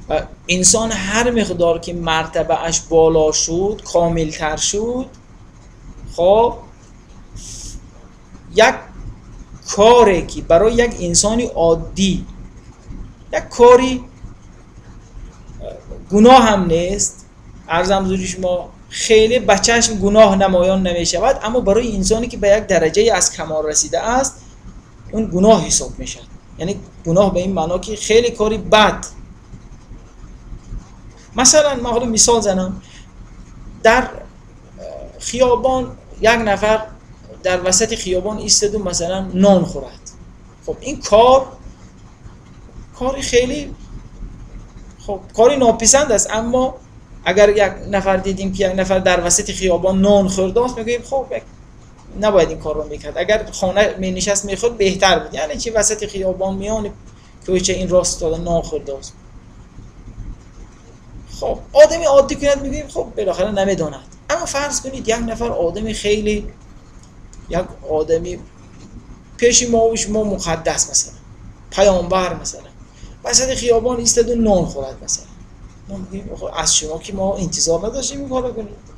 و انسان هر مقدار که مرتبه اش بالا شد، کاملتر شد، خب یک کاری که برای یک انسانی عادی یک کاری گناه هم نیست، عرضم حضور شما خیلی به چشم گناه نمایان نمی شود، اما برای انسانی که به یک درجه از کمال رسیده است اون گناه حساب می شود. یعنی گناه به این معنا که خیلی کاری بد. مثلا ما حالا مثال زنم، در خیابان یک نفر در وسط خیابان ایستاد و مثلا نان خورد. خب این کاری خیلی خب کاری ناپسند است، اما اگر یک نفر دیدیم که یک نفر در وسط خیابان نان خورده است میگیم خب نباید این کار رو میکرد، اگر خانه می نشست میخورد بهتر بود. یعنی چی وسط خیابان میان کوچه این راست داده نان خورده است. خب آدمی عادی کند میگیم خب بالاخره نمیداند. اما فرض کنید یک نفر آدمی خیلی یک آدمی پیش ما و شما مقدس، مثلا پیامبر، مثلا وسط خیابان ایستاد و نان خورد، مثلا ما میگیم از شما که ما انتظار نداشتیم این کارو کنید.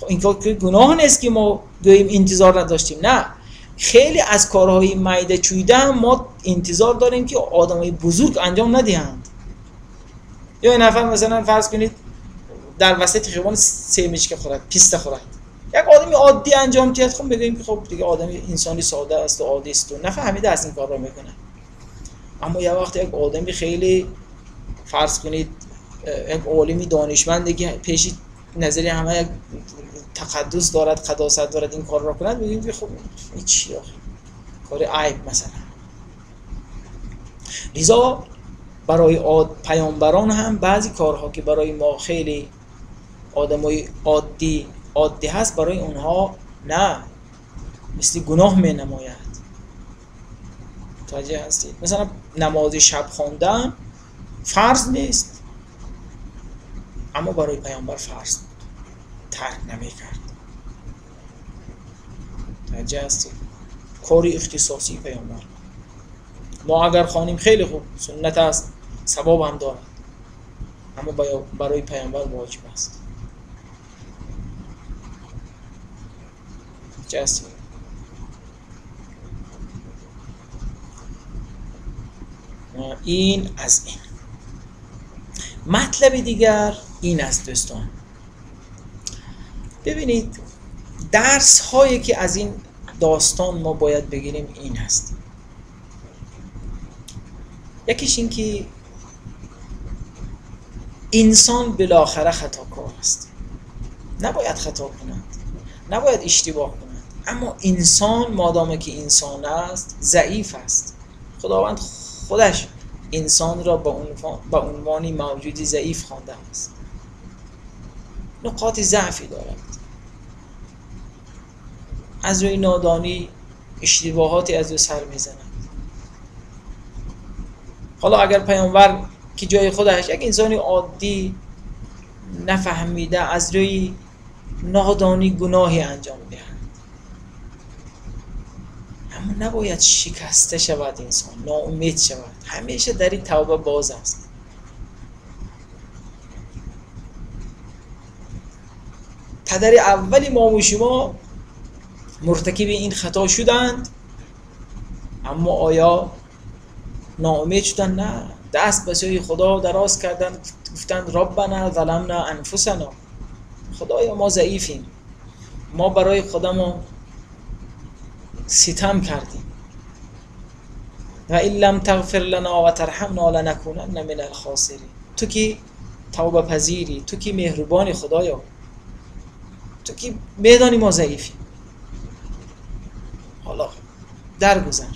خب این کار که گناه نیست که ما گوییم انتظار نداشتیم، نه، خیلی از کارهای میده چویده ما انتظار داریم که آدمای بزرگ انجام ندهند. یا این نفر مثلا فرض کنید در وسط خیابان سیمچکه خورد، پیسته خورد، یک آدمی عادی انجام دهد، خب بگیم که خب دیگه آدمی انسانی ساده است و عادی است و نفهمیده از این کار را میکنه. اما یه وقت یک آدمی خیلی فرض کنید یک عالمی دانشمندی که پیش نظری همه یک تقدس دارد، قداست دارد، این کار را کند، میگیم که خب این چی آخه کار عیب مثلا. لذا برای پیامبران هم بعضی کارها که برای ما خیلی آدمای عادی هست، برای اونها نه، مثل گناه می نماید. متوجه هستید؟ مثلا نماز شب خواندن فرض نیست، اما برای پیامبر فرض بود، ترک نمی کرد. متوجه هستید؟ کاری اختصاصی پیامبر. ما اگر خوانیم خیلی خوب، سنت است، ثواب هم دارد، اما برای پیامبر واجب است. جسد این از این. مطلب دیگر این است دوستان، ببینید درس هایی که از این داستان ما باید بگیریم این است. یکیش این که انسان بالاخره خطاکار است، نباید خطا کند، نباید اشتباه کند، اما انسان مادام که انسان است ضعیف است. خداوند خودش انسان را به عنوان موجودی ضعیف خوانده است، نقاط ضعفی دارد، از روی نادانی اشتباهاتی از او سر میزند. حالا اگر پیامبر که جای خودش یک انسانی عادی نفهمیده از روی نادانی گناهی انجام دهد، اما نباید شکسته شود انسان، ناامید شود، همیشه در این توبه باز است. پدر اولی ما و شما مرتکب این خطا شدند، اما آیا ناامید شدند؟ نه، دست به سوی خدا دراز کردند، گفتند ربنا ظلمنا انفسنا، خدایا ما ضعیفیم، ما برای خودمون ستم کردیم، و ان لم تغفر لنا و ترحمنا لنکونن من الخاسرین. تو که توبه پذیری، تو که مهربانی خدایا، تو که میدانی ما ضعیفیم، حالا درگذر،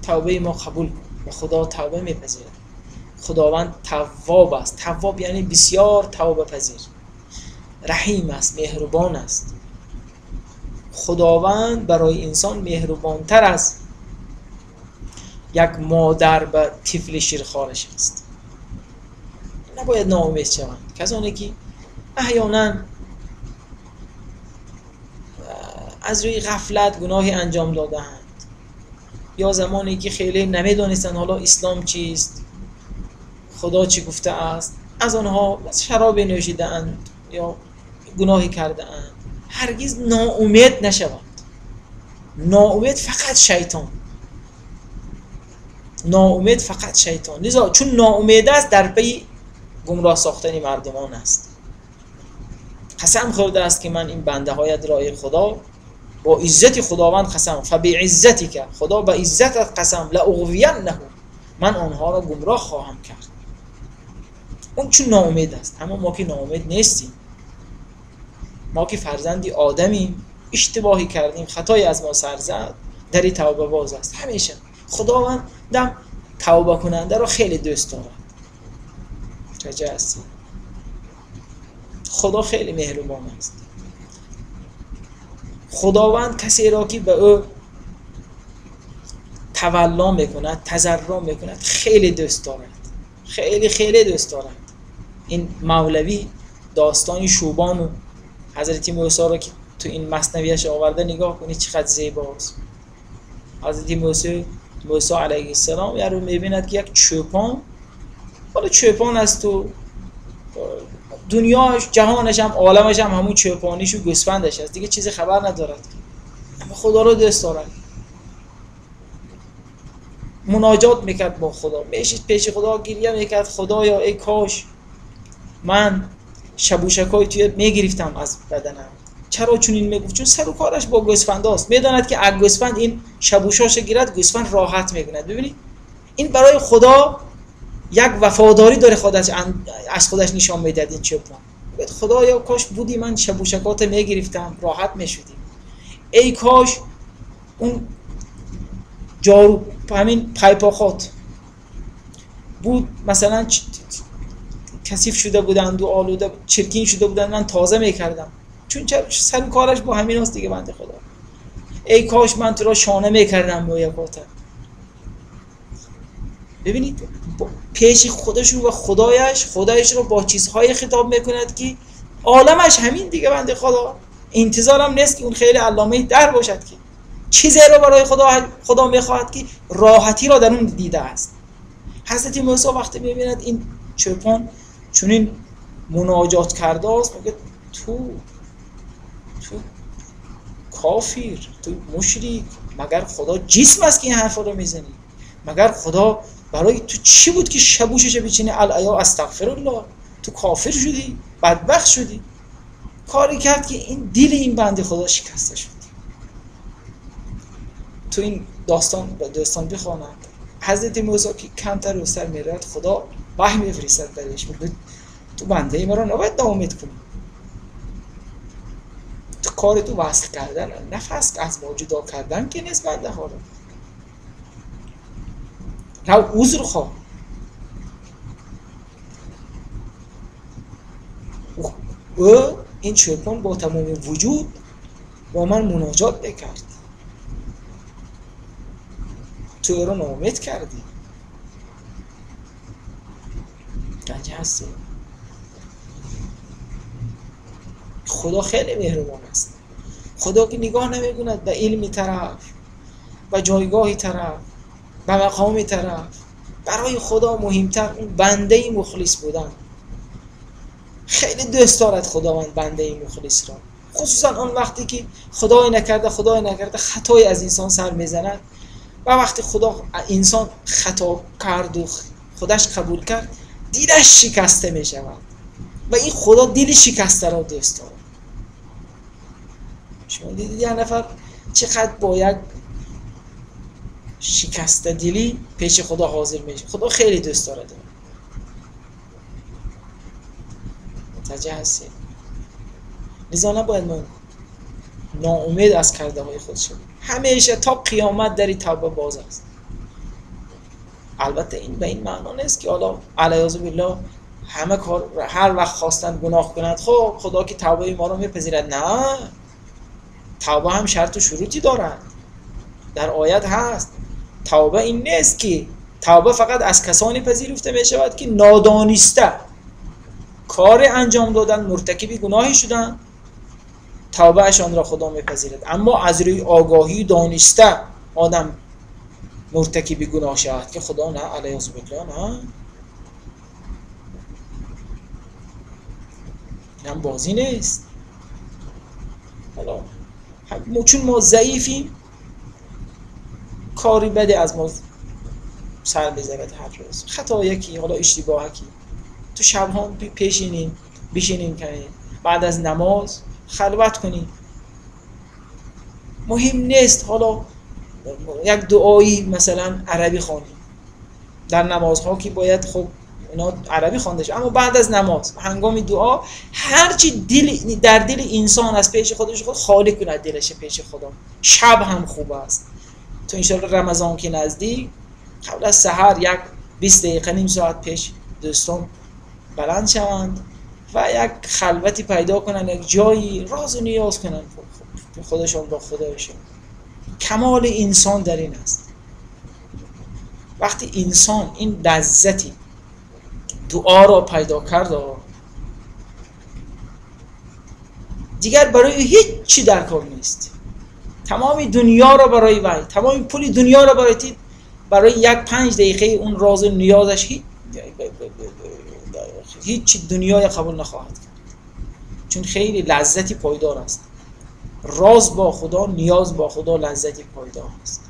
توبه ما قبول کن. و خدا توبه میپذیرد. خداوند تواب است. تواب یعنی بسیار توبه پذیر، رحیم است، مهربان است. خداوند برای انسان مهربانتر از یک مادر به طفل شیرخوارش است. نباید ناامید شوند کسانی که احیانا از روی غفلت گناهی انجام داده‌اند، یا زمانی که خیلی نمیدونستن حالا اسلام چیست، خدا چی گفته است، از آنها شراب نوشیدند یا گناهی کرده اند، هرگز ناامید نشوند. ناامید فقط شیطان، ناامید فقط شیطان. لذا چون ناامید است در پی گمراه ساختن مردمان است. قسم خورده است که من این بنده های رای خدا با عزت خداوند قسم، فبعزتی که خدا با عزت قسم، لاغوینهم، من آنها را گمراه خواهم کرد. اون چون ناامید است. اما ما که ناامید نیستیم، ما که فرزندی آدمیم، اشتباهی کردیم، خطایی از ما سر زد، دری توبه باز است. همیشه خداوند دم توبه کننده را خیلی دوست دارد. چه هستی؟ خدا خیلی مهربان است. خداوند کسی را که به او تولا میکند، تضرع میکند، خیلی دوست دارد. خیلی خیلی دوست دارد. این مولوی داستانی شوبان و حضرت موسی را که تو این مثنویش آورده نگاه کنید چقدر زیباست. حضرت موسی علیه السلام یارو میبیند که یک چوپان، حالا چوپان است تو دنیاش، جهانش هم، عالمش هم همون چوپانیش و گوسفندش است، دیگه چیزی خبر ندارد. اما خدا رو دوست دارد. مناجات میکرد با خدا، میشید پیش خدا گریه میکرد، خدایا ای کاش من شبوشکای توی میگرفتم از بدنم. چرا چنین میگفت؟ چون سر و کارش با گوسفنداست. میداند که اگه گوسفند این شبوشاش گیرد، گوسفند راحت میکند. ببینید این برای خدا یک وفاداری داره، خودش از خودش نشان میداد. این چوپان خدایا کاش بودی من شبوشکات میگرفتم، راحت میشدیم. ای کاش اون جارو همین پایپاخات بود، مثلا کثیف شده بودند و آلوده چرکین شده بودند، من تازه میکردم. چون سر کارش با همین هست دیگه بنده خدا. ای کاش من تو را شانه میکردم با یکاتر. ببینید پیش خودش و خدایش رو با چیزهای خطاب میکند که عالمش همین دیگه بنده خدا. انتظارم نیست که اون خیلی علامه در باشد که چیزی رو برای خدا میخواهد که راحتی را در اون دیده است. حضرت موسی وقتی میبیند این چوپان چونین مناجات کرده است، میگه تو کافر، تو مشرک، مگر خدا جسم است که این حرفا رو میزنی؟ مگر خدا برای تو چی بود که شبوشش بچینی الایا استغفرالله؟ تو کافر شدی، بدبخت شدی. کاری کرد که این دل این بنده خدا شکسته شد. تو این داستان بخوانند حضرت موسی که کمتر و سر میرد، خدا وحی میفرستد برش، میگه تو بنده ما رو نباید ناامید کنی. تو کار تو وصل کردن، نفس از ما جدا کردن که نیست بنده ها رو عذر خواه. او این چوپان با تمام وجود با من مناجات بکرد، تو رو ناامید کردی. گنجه هستی. خدا خیلی مهربان است. خدا که نگاه نمی‌کند به علمی طرف، به جایگاهی طرف، به مقامی طرف. برای خدا مهمتر اون بنده مخلص بودن. خیلی دوست دارد خداوند بنده مخلص را، خصوصا اون وقتی که خدای نکرده خطایی از انسان سر میزند و وقتی خدا انسان خطا کرد و خودش قبول کرد، دلش شکسته می شود و این خدا دل شکسته را دوست دارد. شما دیدید یه نفر چقدر با یک شکسته دلی پیش خدا حاضر میشه. خدا خیلی دوست دارد. متوجه هستی؟ لذا نباید ما ناامید از کرده های خود شد. همیشه تا قیامت دری توبه باز است. البته این به این معنا نیست که حالا علیاذ بالله همه کار هر وقت خواستن گناه کنند خب خدا که توبه ما رو میپذیرد. نه، توبه هم شرط و شروطی دارد. در آیت هست توبه این نیست که توبه فقط از کسانی پذیرفته می شود که نادانسته کار انجام دادن، مرتکب گناهی شدن، توبه اشان را خدا میپذیرد. اما از روی آگاهی دانسته آدم مرتکب گناه شود که خدا نه، علیه بالله نه، این هم بازی نیست. حالا چون ما ضعیفیم کاری بده از ما سر بزند هر روز، خطا یکی، حالا اشتباه یکی، تو شبها بشینین کنین بعد از نماز خلوت کنین، مهم نیست حالا یک دعایی مثلا عربی خوانیم در نمازها که باید خب اینا عربی خوانده شه، اما بعد از نماز هنگام دعا هرچی در دل انسان از پیش خودش خود خالی کنه دلش پیش خدا. شب هم خوب است، تو انشاءالله رمضان که نزدیک قبل از سحر یک 20 دقیقه نیم ساعت پیش دوستان بلند شوند و یک خلوتی پیدا کنن، یک جایی راز و نیاز کنن خودشان با خدایشون. کمال انسان در این است، وقتی انسان این لذتی دعا را پیدا کرد دیگر برای هیچ چی درکار نیست، تمام دنیا را برای وی، تمام پول دنیا را برای یک 5 دقیقه اون راز و نیازش هیچ دنیای قبول نخواهد کرد، چون خیلی لذتی پایدار است. راز با خدا، نیاز با خدا لذتی پایدار است.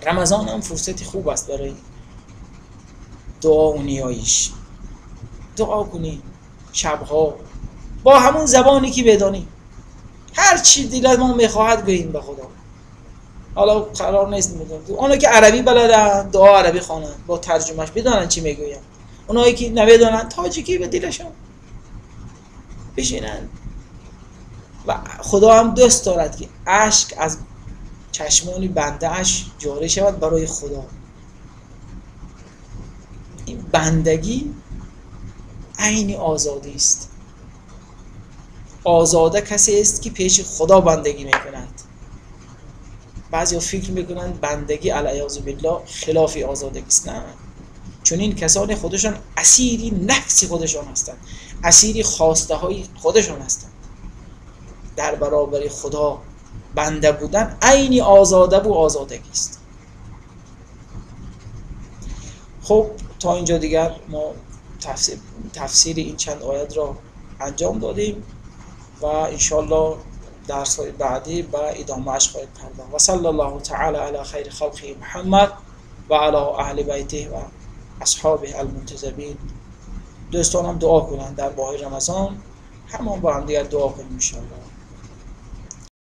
رمضان هم فرصتی خوب است برای دعا و نیایش. دعا کنی شبها با همون زبانی که بدانی، هر چی دلت ما میخواهد بگیم به خدا. حالا قرار نیست میگم اونا که عربی بلدن دعا عربی خوانن با ترجمهش بدونن چی میگویم، اونایی که نمیدونن تاجیکی به دلشون بشینن. و خدا هم دوست دارد که اشک از چشمان بنده اش جاری شود برای خدا. این بندگی عین آزادی است. آزاده کسی است که پیش خدا بندگی میکند. بعضی فکر میکنند بندگی علیاذ بالله خلاف آزادگی است. نه، چون این کسان خودشان اسیری نفس خودشان هستند، اسیری خواسته های خودشان هستند. در برابر خدا بنده بودن عین آزاده و آزادگی است. خب تا اینجا دیگر ما تفسیر این چند آیت را انجام دادیم و انشالله درس های بعدی و ادامه اش خواهید پرداخت. و صلی الله تعالی علی خیر خلقه محمد و علی اهل بیته و اصحابه المنتجبین. دوستانم دعا کنند در ماه رمضان، همون با هم دیگر دعا کنیم انشالله.